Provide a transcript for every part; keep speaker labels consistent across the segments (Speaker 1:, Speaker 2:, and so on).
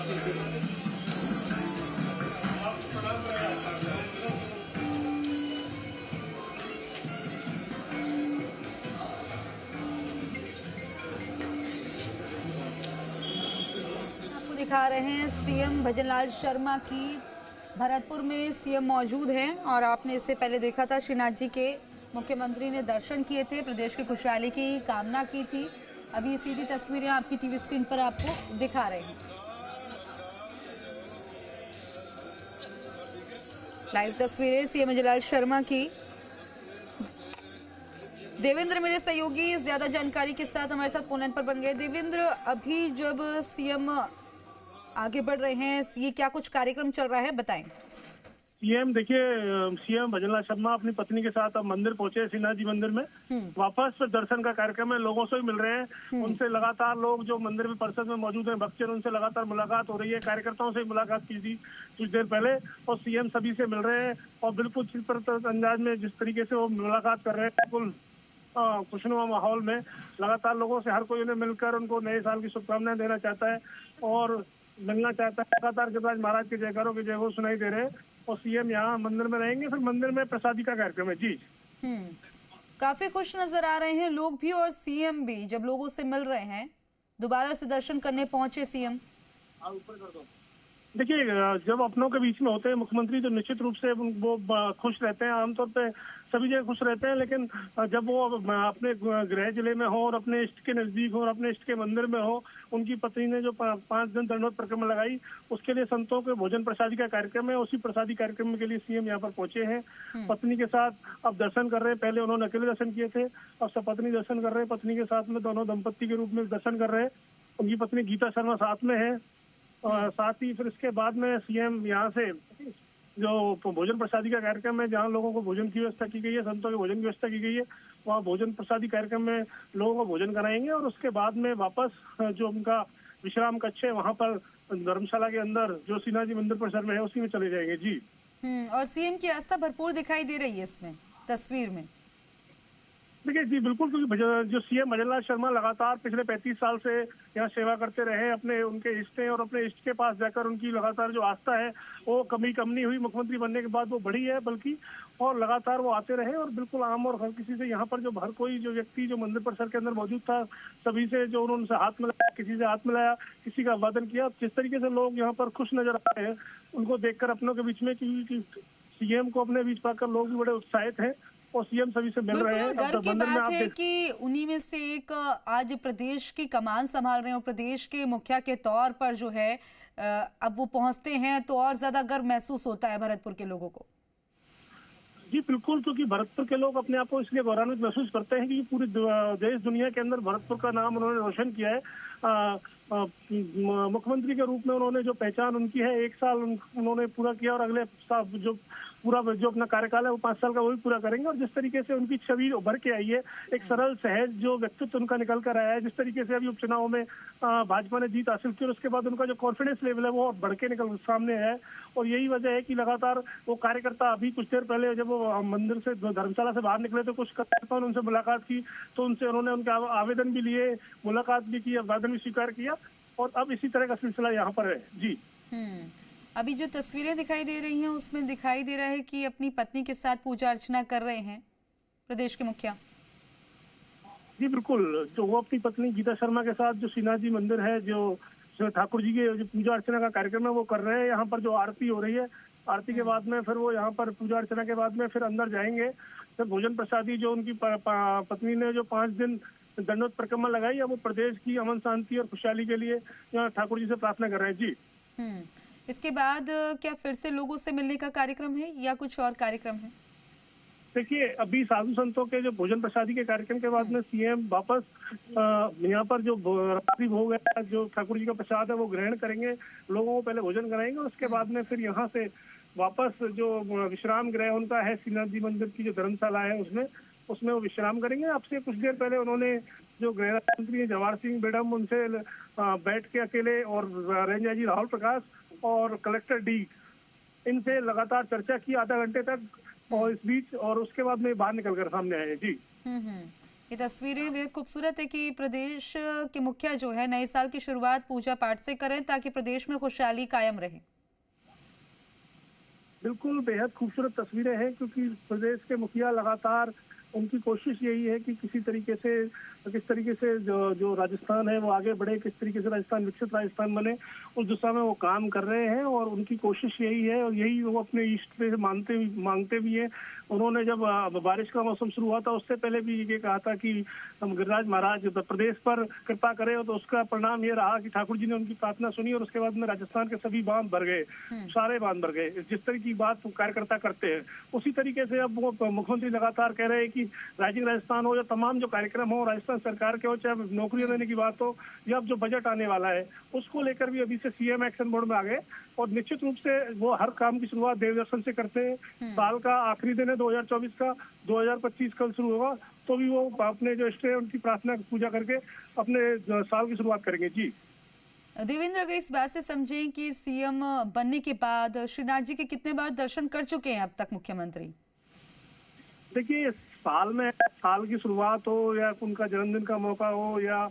Speaker 1: आपको दिखा रहे हैं सीएम भजनलाल शर्मा की भरतपुर में सीएम मौजूद हैं और आपने इससे पहले देखा था श्रीनाथ जी के मुख्यमंत्री ने दर्शन किए थे, प्रदेश की खुशहाली की कामना की थी। अभी सीधी तस्वीरें आपकी टीवी स्क्रीन पर आपको दिखा रहे हैं। लाइव तस्वीरें सीएम भजनलाल शर्मा की। देवेंद्र मेरे सहयोगी ज्यादा जानकारी के साथ हमारे साथ फोन लाइन पर बन गए। देवेंद्र, अभी जब सीएम आगे बढ़ रहे हैं, ये क्या कुछ कार्यक्रम चल रहा है, बताएं।
Speaker 2: सीएम देखिए, सीएम भजनलाल शर्मा अपनी पत्नी के साथ अब मंदिर पहुंचे, श्रीनाथ जी मंदिर में। वापस दर्शन का कार्यक्रम है, लोगों से भी मिल रहे हैं। उनसे लगातार लोग जो मंदिर में परिसर में मौजूद हैं, भक्तजन, उनसे लगातार मुलाकात हो रही है। कार्यकर्ताओं से मुलाकात की थी कुछ देर पहले और सीएम सभी से मिल रहे हैं और बिल्कुल चिरपरिचित अंदाज में जिस तरीके से वो मुलाकात कर रहे हैं, बिल्कुल खुशनुमा माहौल में लगातार लोगों से हर कोई उन्हें मिलकर उनको नए साल की शुभकामनाएं देना चाहता है और मिलना चाहता है। लगातार गिरिराज महाराज के जयकारों के जय घोष सुनाई दे रहे हैं और सीएम यहाँ मंदिर में रहेंगे। फिर मंदिर में प्रसादी का कार्यक्रम है। जी,
Speaker 1: काफी खुश नजर आ रहे हैं लोग भी और सीएम भी, जब लोगों से मिल रहे हैं। दोबारा से दर्शन करने पहुंचे सीएम।
Speaker 2: देखिए, जब अपनों के बीच में होते हैं मुख्यमंत्री तो निश्चित रूप से वो खुश रहते हैं। आमतौर पे सभी जगह खुश रहते हैं, लेकिन जब वो अपने गृह जिले में हो और अपने इष्ट के नजदीक हो और अपने इष्ट के मंदिर में हो, उनकी पत्नी ने जो 5 दिन दंडवत परिक्रमा लगाई, उसके लिए संतों के भोजन प्रसादी का कार्यक्रम है। उसी प्रसादी कार्यक्रम के लिए सीएम यहाँ पर पहुंचे हैं। पत्नी के साथ अब दर्शन कर रहे हैं। पहले उन्होंने अकेले दर्शन किए थे, अब सपत्नी दर्शन कर रहे हैं। पत्नी के साथ में दोनों दंपत्ति के रूप में दर्शन कर रहे हैं। उनकी पत्नी गीता शर्मा साथ में है और साथ ही फिर इसके बाद में सीएम यहाँ से जो भोजन प्रसादी का कार्यक्रम है, जहाँ लोगों को भोजन की व्यवस्था की गई है, संतों के भोजन की व्यवस्था की गई है, वहाँ भोजन प्रसादी कार्यक्रम में लोगों को भोजन कराएंगे और उसके बाद में वापस जो उनका विश्राम कक्ष है वहाँ पर धर्मशाला के अंदर जो श्रीनाथ जी मंदिर परिसर में है उसी में चले जाएंगे। जी,
Speaker 1: और सीएम की आस्था भरपूर दिखाई दे रही है इसमें तस्वीर में।
Speaker 2: देखिए जी, बिल्कुल, क्योंकि जो सीएम भजनलाल शर्मा लगातार पिछले 35 साल से यहाँ सेवा करते रहे, अपने उनके इष्ट हैं और अपने इष्ट के पास जाकर उनकी लगातार जो आस्था है वो कम नहीं हुई। मुख्यमंत्री बनने के बाद वो बढ़ी है बल्कि, और लगातार वो आते रहे और बिल्कुल आम और हर किसी से यहाँ पर जो हर कोई जो व्यक्ति जो मंदिर परिसर के अंदर मौजूद था, सभी से जो उन्होंने हाथ मिलाया, किसी से हाथ मिलाया, किसी का अभिवादन किया। जिस तरीके से लोग यहाँ पर खुश नजर आ रहे हैं उनको देखकर अपनों के बीच में, क्योंकि सीएम को अपने बीच पाकर लोग भी बड़े उत्साहित हैं और सीएम सभी से मिल रहे हैं।
Speaker 1: गर्व की बात है कि उन्हीं में से एक आज प्रदेश की कमान संभाल रहे हैं और प्रदेश के मुखिया के तौर पर जो है अब वो पहुंचते हैं तो और ज्यादा गर्व महसूस होता है भरतपुर के लोगों को।
Speaker 2: जी बिल्कुल, क्योंकि भरतपुर के लोग अपने आप को इसलिए गौरवान्वित महसूस करते हैं कि पूरी देश दुनिया के अंदर भरतपुर का नाम उन्होंने रोशन किया है। मुख्यमंत्री के रूप में उन्होंने जो पहचान उनकी है, 1 साल उन्होंने पूरा किया और अगले साल जो अपना कार्यकाल है वो 5 साल का वो भी पूरा करेंगे। और जिस तरीके से उनकी छवि उभर के आई है, एक सरल सहज जो व्यक्तित्व उनका निकल कर आया है, जिस तरीके से अभी उपचुनाव में भाजपा ने जीत हासिल की और उसके बाद उनका जो कॉन्फिडेंस लेवल है वो बढ़ के निकल सामने है। और यही वजह है कि लगातार वो कार्यकर्ता, अभी कुछ देर पहले जब वो मंदिर से धर्मशाला से बाहर निकले तो कुछ कार्यकर्ताओं ने उनसे मुलाकात की, तो उन्होंने उनके आवेदन भी लिए, मुलाकात भी की, आवेदन भी स्वीकार किया और अब इसी तरह का सिलसिला यहाँ पर है। जी,
Speaker 1: अभी जो तस्वीरें दिखाई दे रही हैं उसमें दिखाई दे रहा है कि अपनी पत्नी के साथ पूजा अर्चना कर रहे हैं प्रदेश के मुखिया।
Speaker 2: जी बिल्कुल, जो वो अपनी पत्नी गीता शर्मा के साथ जो श्रीनाथ जी मंदिर है, जो ठाकुर जी के जो पूजा अर्चना का कार्यक्रम है वो कर रहे हैं। यहाँ पर जो आरती हो रही है, आरती के बाद में फिर वो यहाँ पर पूजा अर्चना के बाद में फिर अंदर जाएंगे। फिर भोजन प्रसादी जो उनकी पत्नी ने जो 5 दिन दंडवत परिक्रमा लगाई है वो प्रदेश की अमन शांति और खुशहाली के लिए ठाकुर जी से प्रार्थना कर रहे हैं। जी,
Speaker 1: इसके बाद क्या फिर से लोगों से मिलने का कार्यक्रम है या कुछ और कार्यक्रम है?
Speaker 2: देखिए, अभी साधु संतों के जो भोजन प्रसादी के कार्यक्रम के बाद में सीएम वापस यहाँ पर जो रात्रि भोग है, जो ठाकुर जी का प्रसाद है वो ग्रहण करेंगे, लोगों को पहले भोजन कराएंगे और उसके बाद में फिर यहाँ से वापस जो विश्राम गृह उनका है श्रीनाथ जी मंदिर की जो धर्मशाला है उसमें वो विश्राम करेंगे। अब से कुछ देर पहले उन्होंने जो गृह मंत्री जवाहर सिंह बेडम उनसे बैठ के अकेले और रेंज आईजी राहुल प्रकाश और कलेक्टर डी इनसे लगातार चर्चा की आधा घंटे तक और इस बीच, और उसके बाद में बाहर निकल कर सामने आए। जी,
Speaker 1: ये तस्वीरें बेहद खूबसूरत है कि प्रदेश के मुखिया जो है नए साल की शुरुआत पूजा पाठ से करें ताकि प्रदेश में खुशहाली कायम रहे।
Speaker 2: बिल्कुल बेहद खूबसूरत तस्वीरें हैं, क्योंकि प्रदेश के मुखिया लगातार उनकी कोशिश यही है कि किस तरीके से जो राजस्थान है वो आगे बढ़े, किस तरीके से राजस्थान विकसित राजस्थान बने, उस दिशा में वो काम कर रहे हैं। और उनकी कोशिश यही है और यही वो अपने इष्ट से मांगते भी हैं। उन्होंने जब बारिश का मौसम शुरू हुआ था उससे पहले भी ये कहा था कि गिरिराज महाराज प्रदेश पर कृपा करे, तो उसका परिणाम ये रहा कि ठाकुर जी ने उनकी प्रार्थना सुनी और उसके बाद में राजस्थान के सभी बांध भर गए, सारे बांध भर गए। जिस तरह की बात कार्यकर्ता करते हैं उसी तरीके से अब वो मुख्यमंत्री लगातार कह रहे हैं कि राइजिंग राजस्थान हो या तमाम जो कार्यक्रम हो राजस्थान सरकार के हो, चाहे नौकरियां देने की बात हो या अब जो बजट आने वाला है उसको लेकर भी अभी से सीएम एक्शन मोड में आ गए। और निश्चित रूप से वो हर काम की शुरुआत देवदर्शन से करते हैं। साल का आखिरी दिन है 2024 का, 2025 कल शुरू होगा, तो भी वो अपने जो इष्ट है उनकी प्रार्थना पूजा करके अपने साल की शुरुआत करेंगे। जी
Speaker 1: देवेंद्र, अगर इस बात से समझें कि सीएम बनने के बाद श्रीनाथ जी के कितने बार दर्शन कर चुके हैं अब तक मुख्यमंत्री?
Speaker 2: देखिए, साल की शुरुआत हो या उनका जन्मदिन का मौका हो या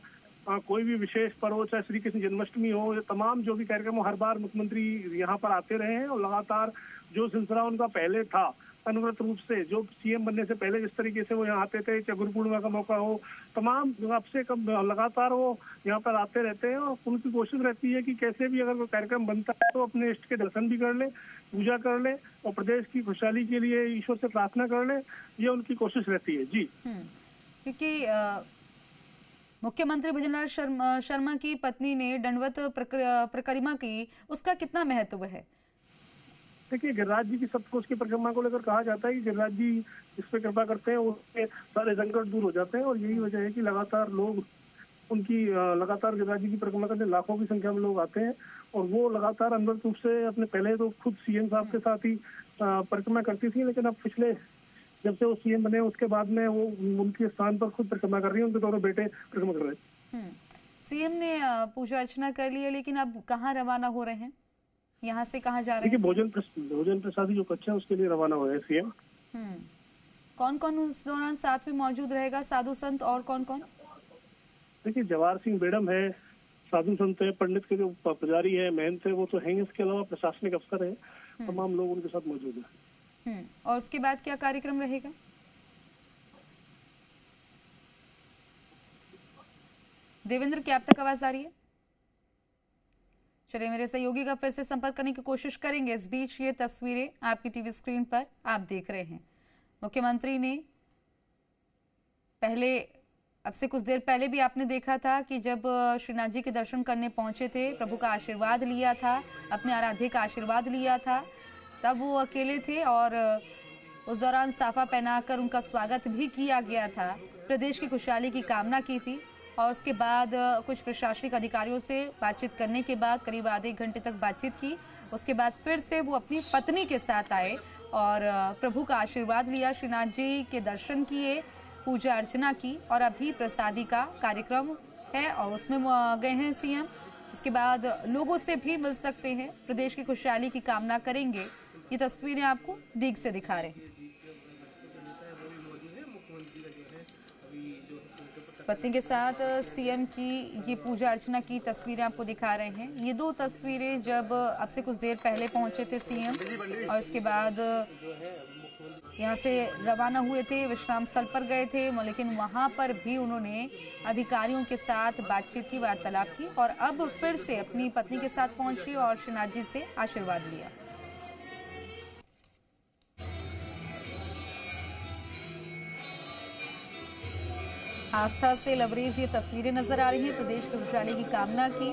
Speaker 2: कोई भी विशेष पर्व हो, चाहे श्री कृष्ण जन्माष्टमी हो, या तमाम जो भी कार्यक्रम हो, हर बार मुख्यमंत्री यहाँ पर आते रहे हैं। और लगातार जो सिलसिला उनका पहले था अनवरत रूप से, जो सीएम बनने से पहले जिस तरीके से वो यहाँ आते थे, चाहे गुरु पूर्णिमा का मौका हो, तमाम अब से कम लगातार वो यहाँ पर आते रहते हैं। और उनकी कोशिश रहती है कि कैसे भी अगर कोई कार्यक्रम बनता है तो अपने इष्ट के दर्शन भी कर ले, पूजा कर ले और प्रदेश की खुशहाली के लिए ईश्वर से प्रार्थना कर ले, ये उनकी कोशिश रहती है। जी
Speaker 1: क्योंकि मुख्यमंत्री भजनलाल शर्मा की पत्नी ने दंडवत परिक्रमा की, उसका कितना महत्व है?
Speaker 2: देखिए, गिरिराज जी की सप्तकोश की परिक्रमा को लेकर कहा जाता है कि गिरिराज जी इस पे कृपा करते हैं, उसके सारे संकट दूर हो जाते हैं। और यही वजह है कि लगातार गिरिराज जी की परिक्रमा करने लाखों की संख्या में लोग आते हैं। और वो लगातार अनवरत रूप से अपने पहले तो खुद सीएम साहब के साथ ही परिक्रमा करती थी, लेकिन अब पिछले जब से वो सीएम बने उसके बाद में वो उनके स्थान पर खुद परिक्रमा कर रही है, उनके दोनों बेटे परिक्रमा कर रहे हैं।
Speaker 1: सीएम ने पूजा अर्चना कर ली है, लेकिन अब कहाँ रवाना हो रहे हैं? यहाँ से कहाँ जा रहे हैं?
Speaker 2: भोजन प्रसादी जो कच्चा है उसके लिए रवाना हुए हैं सीएम।
Speaker 1: कौन कौन उस दौरान साथ में मौजूद रहेगा? साधु संत और कौन कौन?
Speaker 2: देखिए, जवाहर सिंह बेडम है, साधु संत है, पंडित के जो पुजारी है, महंत है, वो तो हैं। इसके अलावा प्रशासनिक अफसर है, तमाम लोग उनके साथ मौजूद है।
Speaker 1: और उसके बाद क्या कार्यक्रम रहेगा? देवेंद्र, क्या आप तक आवाज आ रही है? चलिए, मेरे सहयोगी का फिर से संपर्क करने की कोशिश करेंगे। इस बीच ये तस्वीरें आपकी टीवी स्क्रीन पर आप देख रहे हैं। मुख्यमंत्री ने पहले, अब से कुछ देर पहले भी आपने देखा था कि जब श्रीनाथ जी के दर्शन करने पहुंचे थे, प्रभु का आशीर्वाद लिया था, अपने आराध्य का आशीर्वाद लिया था, तब वो अकेले थे और उस दौरान साफा पहनाकर उनका स्वागत भी किया गया था, प्रदेश की खुशहाली की कामना की थी। और उसके बाद कुछ प्रशासनिक अधिकारियों से बातचीत करने के बाद करीब आधे घंटे तक बातचीत की। उसके बाद फिर से वो अपनी पत्नी के साथ आए और प्रभु का आशीर्वाद लिया, श्रीनाथ जी के दर्शन किए, पूजा अर्चना की और अभी प्रसादी का कार्यक्रम है और उसमें गए हैं सीएम। इसके बाद लोगों से भी मिल सकते हैं, प्रदेश की खुशहाली की कामना करेंगे। ये तस्वीरें आपको डीग से दिखा रहे हैं। पत्नी के साथ सीएम की ये पूजा अर्चना की तस्वीरें आपको दिखा रहे हैं। ये दो तस्वीरें जब अब से कुछ देर पहले पहुंचे थे सीएम और इसके बाद यहाँ से रवाना हुए थे, विश्राम स्थल पर गए थे, लेकिन वहाँ पर भी उन्होंने अधिकारियों के साथ बातचीत की, वार्तालाप की और अब फिर से अपनी पत्नी के साथ पहुंचे और श्रीनाथ जी से आशीर्वाद लिया। आस्था से लबरेज ये तस्वीरें नजर आ रही हैं, प्रदेश की खुशहाली की कामना की।